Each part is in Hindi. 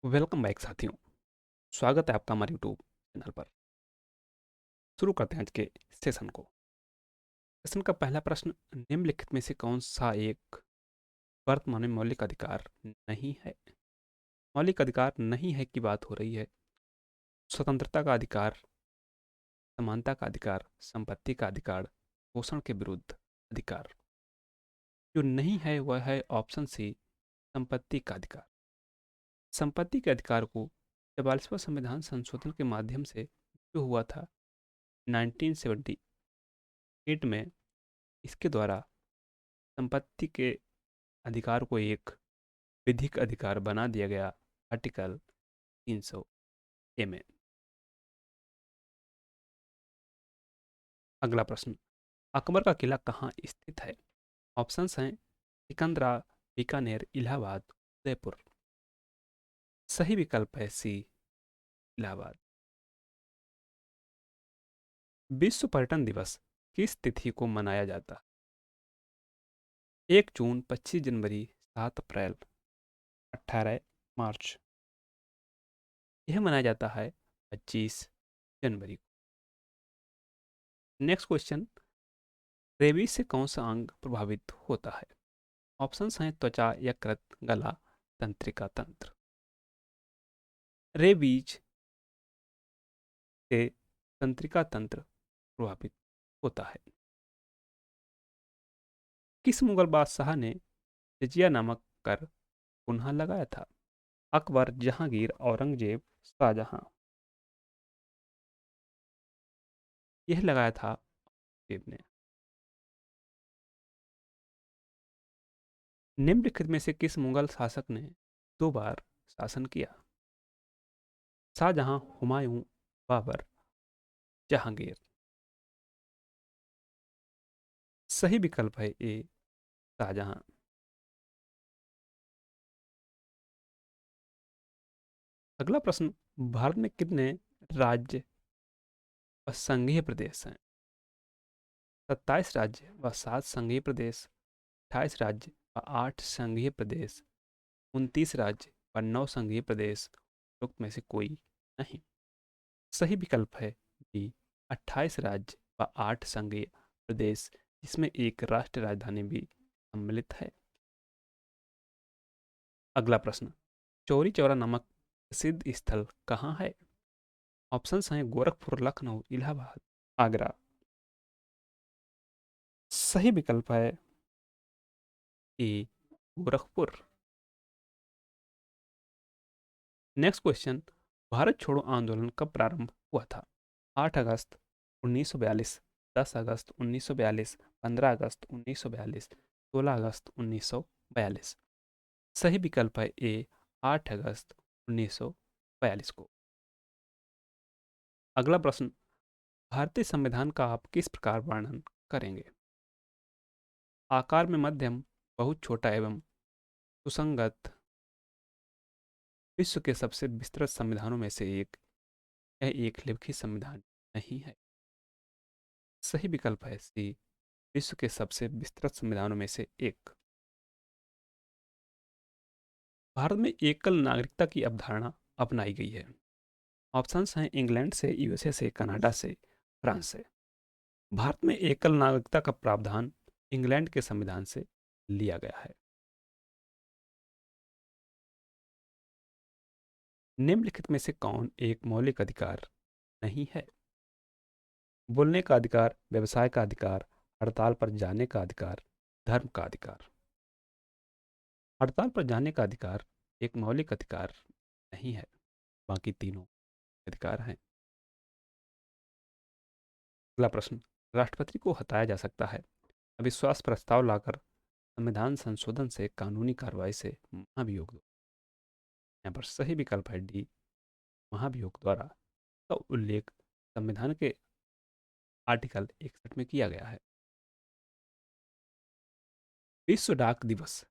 वेलकम बैक साथियों। स्वागत है आपका हमारे यूट्यूब चैनल पर। शुरू करते हैं आज के सेशन को। सेशन का पहला प्रश्न, निम्नलिखित में से कौन सा एक वर्तमान में मौलिक अधिकार नहीं है? मौलिक अधिकार नहीं है की बात हो रही है स्वतंत्रता का अधिकार, समानता का अधिकार, संपत्ति का अधिकार, शोषण के विरुद्ध अधिकार। जो नहीं है वह है ऑप्शन सी, संपत्ति का अधिकार। संपत्ति के अधिकार को 44वां संविधान संशोधन के माध्यम से जो हुआ था 1978 में, इसके द्वारा संपत्ति के अधिकार को एक विधिक अधिकार बना दिया गया आर्टिकल 300 ए में। अगला प्रश्न, अकबर का किला कहाँ स्थित है? ऑप्शंस हैं सिकंदरा, बीकानेर, इलाहाबाद, उदयपुर। सही विकल्प है सी, इलाहाबाद। विश्व पर्यटन दिवस किस तिथि को मनाया जाता है? 1 जून, 25 जनवरी, 7 अप्रैल, 18 मार्च। यह मनाया जाता है 25 जनवरी को। नेक्स्ट क्वेश्चन, रेबीज से कौन सा अंग प्रभावित होता है? ऑप्शंस हैं त्वचा, यकृत, गला, तंत्रिका तंत्र। रेबीज से तंत्रिका तंत्र प्रभावित होता है। किस मुगल बादशाह ने जजिया नामक कर पुनः लगाया था? अकबर, जहांगीर, औरंगजेब, शाहजहां। यह लगाया था औरंगजेब ने। निम्नलिखित में से किस मुगल शासक ने 2 बार शासन किया? शाहजहां, हुमायूं, बाबर, जहांगीर। सही विकल्प है ए, शाहजहां। अगला प्रश्न, भारत में कितने राज्य व संघीय प्रदेश हैं? 27 राज्य व 7 संघीय प्रदेश, 28 राज्य व 8 संघीय प्रदेश, 29 राज्य व 9 संघीय प्रदेश, उपरोक्त में से कोई नहीं। सही विकल्प है बी, 28 राज्य व 8 संघीय प्रदेश, जिसमें एक राष्ट्रीय राजधानी भी सम्मिलित है। अगला प्रश्न, चौरी चौरा नामक प्रसिद्ध स्थल कहाँ है? ऑप्शंस हैं गोरखपुर, लखनऊ, इलाहाबाद, आगरा। सही विकल्प है ए, गोरखपुर। नेक्स्ट क्वेश्चन, भारत छोड़ो आंदोलन कब प्रारंभ हुआ था? 8 अगस्त 1942, 10 अगस्त 1942, 15 अगस्त 1942, 16 अगस्त 1942। सही विकल्प है ए, 8 अगस्त 1942 को। अगला प्रश्न, भारतीय संविधान का आप किस प्रकार वर्णन करेंगे? आकार में मध्यम, बहुत छोटा एवं सुसंगत, विश्व के सबसे विस्तृत संविधानों में से एक, यह एक लिखित संविधान नहीं है। सही विकल्प है सी, विश्व के सबसे विस्तृत संविधानों में से एक। भारत में एकल नागरिकता की अवधारणा अपनाई गई है। ऑप्शंस हैं इंग्लैंड से, यूएसए से, कनाडा से, फ्रांस से। भारत में एकल नागरिकता का प्रावधान इंग्लैंड के संविधान से लिया गया है। निम्नलिखित में से कौन एक मौलिक अधिकार नहीं है? बोलने का अधिकार, व्यवसाय का अधिकार, हड़ताल पर जाने का अधिकार, धर्म का अधिकार। हड़ताल पर जाने का अधिकार एक मौलिक अधिकार नहीं है, बाकी तीनों अधिकार हैं। अगला प्रश्न, राष्ट्रपति को हटाया जा सकता है अविश्वास प्रस्ताव लाकर संविधान संशोधन से कानूनी कार्रवाई से महाभियोग दो। यहाँ पर सही विकल्प है डी, महाभियोग द्वारा का उल्लेख संविधान के आर्टिकल 61 में किया गया है। विश्व डाक दिवस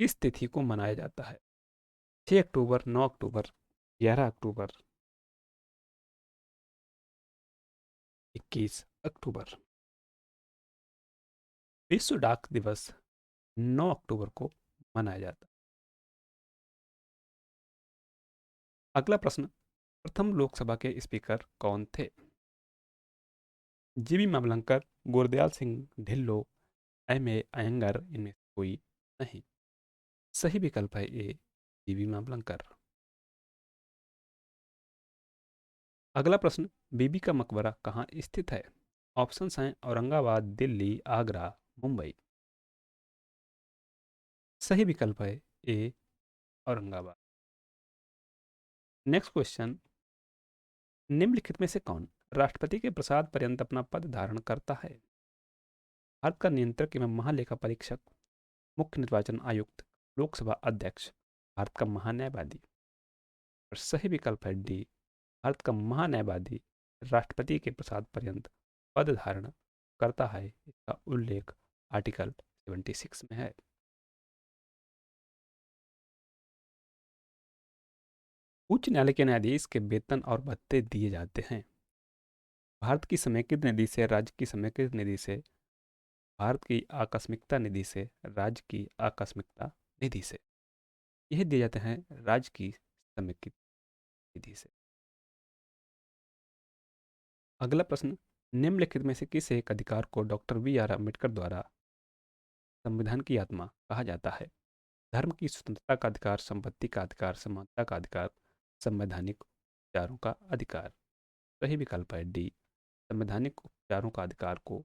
किस तिथि को मनाया जाता है? 6 अक्टूबर, 9 अक्टूबर, 11 अक्टूबर, 21 अक्टूबर। विश्व डाक दिवस 9 अक्टूबर को मनाया जाता है। अगला प्रश्न, प्रथम लोकसभा के स्पीकर कौन थे? GB Mavalankar, Gurdayal Singh Dhillon, M A Ayyangar, इनमें से कोई नहीं। सही विकल्प है ए, जीबी मावलंकर। अगला प्रश्न, बीबी का मकबरा कहाँ स्थित है? ऑप्शंस हैं औरंगाबाद, दिल्ली, आगरा, मुंबई। सही विकल्प है ए, औरंगाबाद। नेक्स्ट क्वेश्चन, निम्नलिखित में से कौन राष्ट्रपति के प्रसाद पर्यंत अपना पद धारण करता है? भारत का नियंत्रक एवं महालेखा परीक्षक, मुख्य निर्वाचन आयुक्त, लोकसभा अध्यक्ष, भारत का महान्यायवादी। और सही विकल्प है डी, भारत का महान्यायवादी राष्ट्रपति के प्रसाद पर्यंत पद धारण करता है। इसका उल्लेख आर्टिकल 76 में है। उच्च न्यायालय के न्यायाधीश के वेतन और भत्ते दिए जाते हैं भारत की समेकित निधि से, राज्य की समेकित निधि से, भारत की आकस्मिकता निधि से, राज्य की आकस्मिकता निधि से। यह दिए जाते हैं राज्य की समेकित निधि से। अगला प्रश्न, निम्नलिखित में से किस एक अधिकार को डॉक्टर बी आर अम्बेडकर द्वारा संविधान की आत्मा कहा जाता है? धर्म की स्वतंत्रता का अधिकार, संपत्ति का अधिकार, समानता का अधिकार, संवैधानिक उपचारों का अधिकार। सही विकल्प है डी, संवैधानिक उपचारों का अधिकार को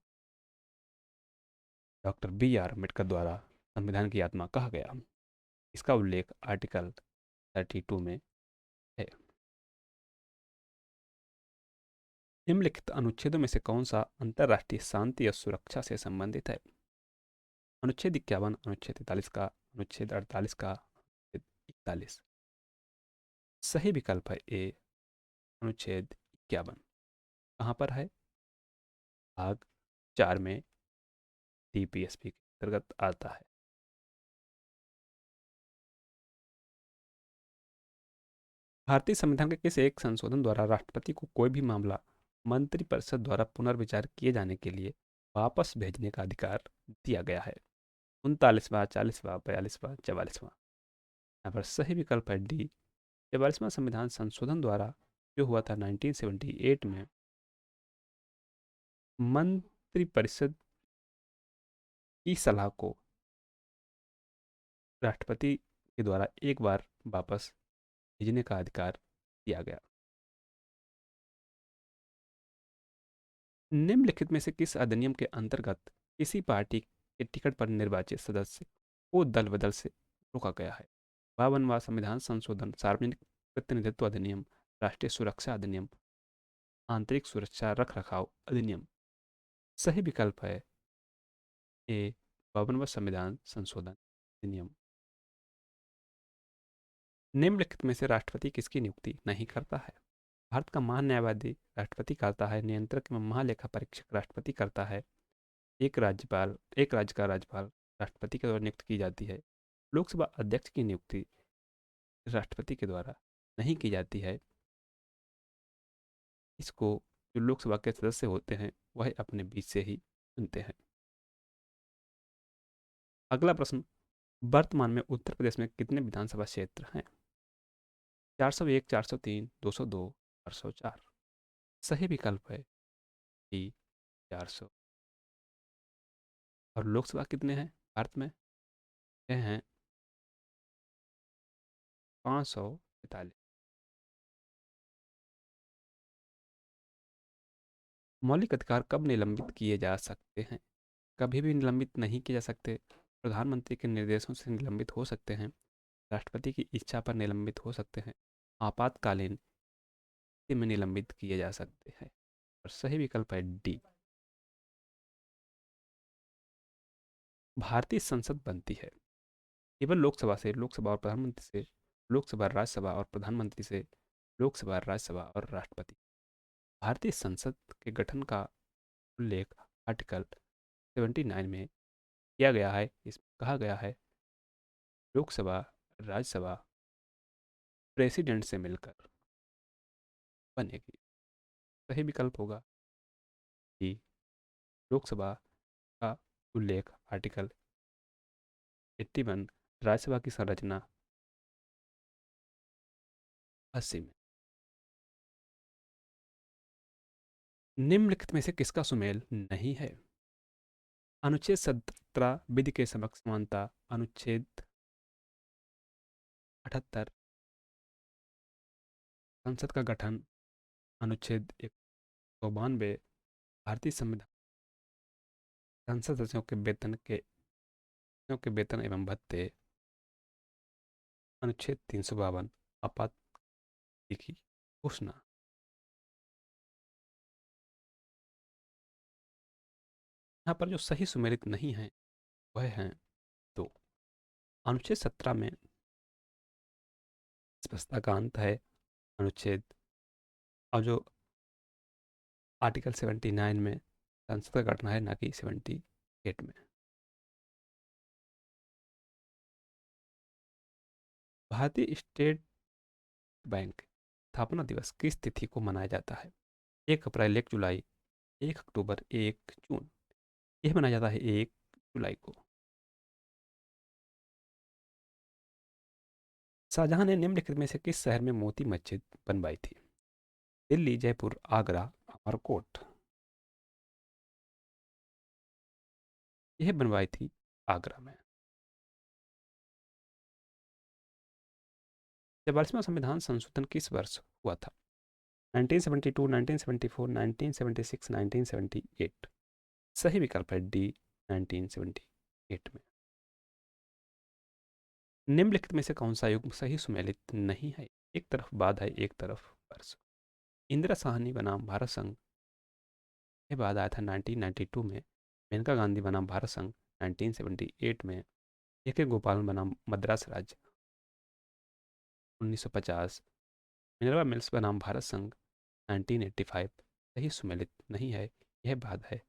डॉक्टर बी आर अम्बेडकर द्वारा संविधान की आत्मा कहा गया। इसका उल्लेख आर्टिकल 32 में है। निम्नलिखित अनुच्छेदों में से कौन सा अंतर्राष्ट्रीय शांति और सुरक्षा से संबंधित है? अनुच्छेद 51, अनुच्छेद 43 का, अनुच्छेद 48 का, अनुच्छेद 41। सही विकल्प है ए, अनुच्छेद 51। कहाँ पर है? भाग 4 में टीपीएसपी के अंतर्गत आता है। भारतीय संविधान के किस एक संशोधन द्वारा राष्ट्रपति को कोई भी मामला मंत्रिपरिषद द्वारा पुनर्विचार किए जाने के लिए वापस भेजने का अधिकार दिया गया है? 39वां, 40वां, 42वां, 44वां। यहाँ पर सही विकल्प है डी, 44वां संविधान संशोधन द्वारा जो हुआ था 1978 में, मंत्रिपरिषद की सलाह को राष्ट्रपति के द्वारा एक बार वापस भेजने का अधिकार दिया गया। निम्नलिखित में से किस अधिनियम के अंतर्गत किसी पार्टी के टिकट पर निर्वाचित सदस्य को दल बदल से रोका गया है? 52वां संविधान संशोधन, सार्वजनिक प्रतिनिधित्व अधिनियम, राष्ट्रीय सुरक्षा अधिनियम, आंतरिक सुरक्षा रख रखाव अधिनियम। सही विकल्प है ए, 52वां संविधान संशोधन अधिनियम। निम्नलिखित में से राष्ट्रपति किसकी नियुक्ति नहीं करता है? भारत का महान्यायवादी राष्ट्रपति करता है, नियंत्रक एवं महालेखा परीक्षक राष्ट्रपति करता है, एक राज्य का राज्यपाल राष्ट्रपति के द्वारा नियुक्त की जाती है, लोकसभा अध्यक्ष की नियुक्ति राष्ट्रपति के द्वारा नहीं की जाती है। इसको जो लोकसभा के सदस्य होते हैं वह अपने बीच से ही चुनते हैं। अगला प्रश्न, वर्तमान में उत्तर प्रदेश में कितने विधानसभा क्षेत्र हैं? 401, 403, 202, 404। सही विकल्प है डी, 400। और लोकसभा कितने हैं भारत में? यह हैं 545। मौलिक अधिकार कब निलंबित किए जा सकते हैं? कभी भी निलंबित नहीं किए जा सकते। प्रधानमंत्री के निर्देशों से निलंबित हो सकते हैं, राष्ट्रपति की इच्छा पर निलंबित हो सकते हैं, आपातकालीन स्थिति में निलंबित किए जा सकते हैं। और सही विकल्प है डी। भारतीय संसद बनती है केवल लोकसभा से, लोकसभा और प्रधानमंत्री से, लोकसभा राज्यसभा और प्रधानमंत्री से, लोकसभा राज्यसभा और राष्ट्रपति। भारतीय संसद के गठन का उल्लेख आर्टिकल 79 में किया गया है। इसमें कहा गया है लोकसभा राज्यसभा प्रेसिडेंट से मिलकर बनेगी। सही विकल्प होगा कि लोकसभा का उल्लेख आर्टिकल 81 राज्यसभा की संरचना 80 में। निम्नलिखित में से किसका सुमेल नहीं है? अनुच्छेद 17 विधि के समक्ष समानता, अनुच्छेद 78 संसद का गठन, अनुच्छेद 192 भारतीय संविधान, संसद सदस्यों के वेतन एवं भत्ते, अनुच्छेद 352 आपातस्थिति की घोषणा। यहाँ पर जो सही सुमेलित नहीं है वह है तो अनुच्छेद 17 में स्पष्टता का अंत है, अनुच्छेद और जो आर्टिकल 79 में संसद का गठन है, ना कि 78 में। भारतीय स्टेट बैंक स्थापना दिवस किस तिथि को मनाया जाता है? 1 अप्रैल, 1 जुलाई, 1 अक्टूबर, 1 जून। यह मनाया जाता है 1 जुलाई को। शाहजहां ने निम्नलिखित में से किस शहर में मोती मस्जिद बनवाई थी? दिल्ली, जयपुर, आगरा, अमरकोट। यह बनवाई थी आगरा में। 44वां संविधान संशोधन किस वर्ष हुआ था? 1972, 1974, 1976, 1978। सही विकल्प है डी, 1978 में। निम्नलिखित में से कौन सा युग्म सही सुमेलित नहीं है? एक तरफ बाद है, एक तरफ वर्ष। इंदिरा साहनी बनाम भारत संघ, ये बाद आया था 1992 में। मेनका गांधी बनाम भारत संघ 1978 में। ए के गोपालन बनाम मद्रास राज्य 1950। मिनरवा मिल्स बनाम भारत संघ 1985। सही सुमेलित नहीं है, यह बाद है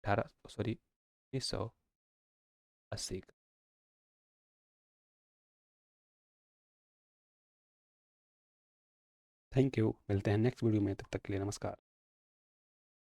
1980 का। थैंक यू, मिलते हैं नेक्स्ट वीडियो में, तब तक के लिए नमस्कार।